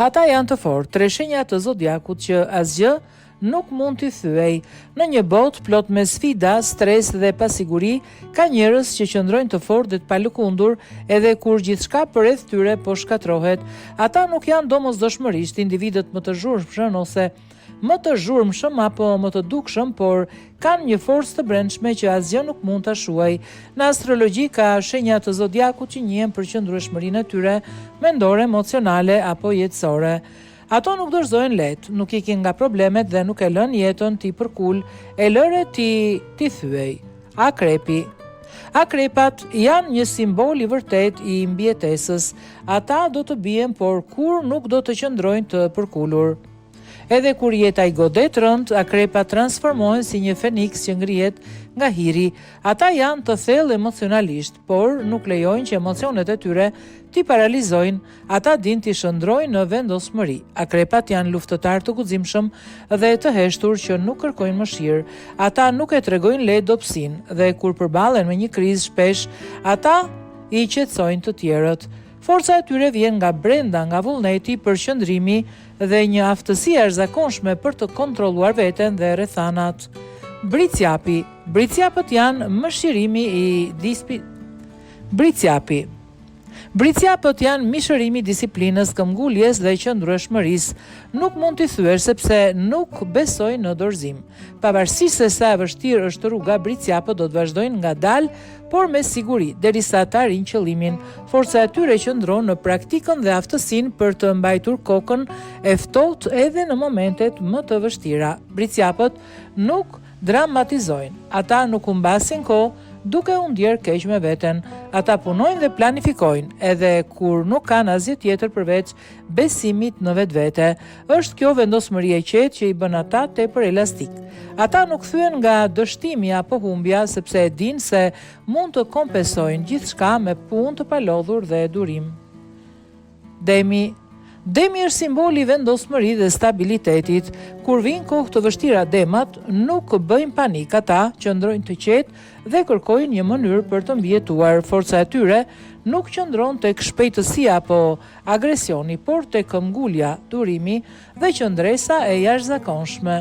Ata janë të fortë, 3 shenja të zodiakut që asgjë nuk mund t'i thyej. Në një botë plot me sfida, stres dhe pasiguri, ka njerëz që qëndrojnë të fortë dhe të palëkundur edhe kur gjithçka përreth tyre po shkatrohet. Ata nuk janë domosdoshmërisht individët më të zhurmshëm ose më të zhurmshëm apo më të dukshëm, por kanë një forcë të brendshme që asgjë nuk mund ta shuaj. Në astrologji ka shenja të zodiakut që njihen për qëndrueshmërinë e tyre mendore, emocionale apo jetësore. Ato nuk dorëzojnë lehtë, nuk ikin nga problemet dhe nuk e lën jetën ti përkul, e lëre ti thyej. Akrepi. Akrepat janë një simbol i vërtet i mbijetesës. Ata do të bien, por kur nuk do të qëndrojnë të përkulur. Edhe kur jeta i godet rënd, akrepat transformohen si një feniks që ngrihet nga hiri. Ata janë të thellë emocionalisht, por nuk lejojnë që emocionet e tyre t'i paralizojnë. Ata din t'i shëndrojnë në vendosmëri. Akrepat janë luftëtar të guximshëm dhe të heshtur që nuk kërkojnë mëshirë. Ata nuk e tregojnë lehtë dobësinë dhe kur përballen me një krizë shpesh, ata i qetësojnë të tjerët. Forca e tyre vjen nga brenda, nga vullneti, përqendrimi dhe një aftësi e jashtëzakonshme për të kontrolluar veten dhe rrethanat. Bricjapi. Bricjapët janë mëshirimi i Bricjapët janë mishërimi i disiplinës, këmbguljes dhe qëndrueshmërisë. Nuk mund t'i thyesh sepse nuk besojnë në dorëzim. Pavarësisht se sa e vështirë është rruga, bricjapët do të vazhdojnë ngadalë, por me siguri, derisa ta arrijnë qëllimin. Forca e tyre qëndron në praktikën dhe aftësinë për të mbajtur kokën e ftohtë edhe në momentet më të vështira. Bricjapët nuk dramatizojnë. Ata nuk humbasin kohë duke u ndjer keq me veten. Ata punojnë dhe planifikojnë, edhe kur nuk kanë asgjë tjetër përveç besimit në vetvete. Është kjo vendosmëri e qetë që i bën ata tepër elastik. Ata nuk thyen nga dështimi apo humbja sepse e dinë se mund të kompensojnë gjithçka me punë të palodhur dhe durim. Demi është simboli i vendosmërisë dhe stabilitetit. Kur vijnë kohë të vështira, demat nuk bëjnë panik. Ata qëndrojnë të qetë dhe kërkojnë një mënyrë për të mbijetuar. Forca e tyre nuk qëndron tek shpejtësia apo agresioni, por tek këmbgulja, durimi dhe qëndresa e jashtëzakonshme.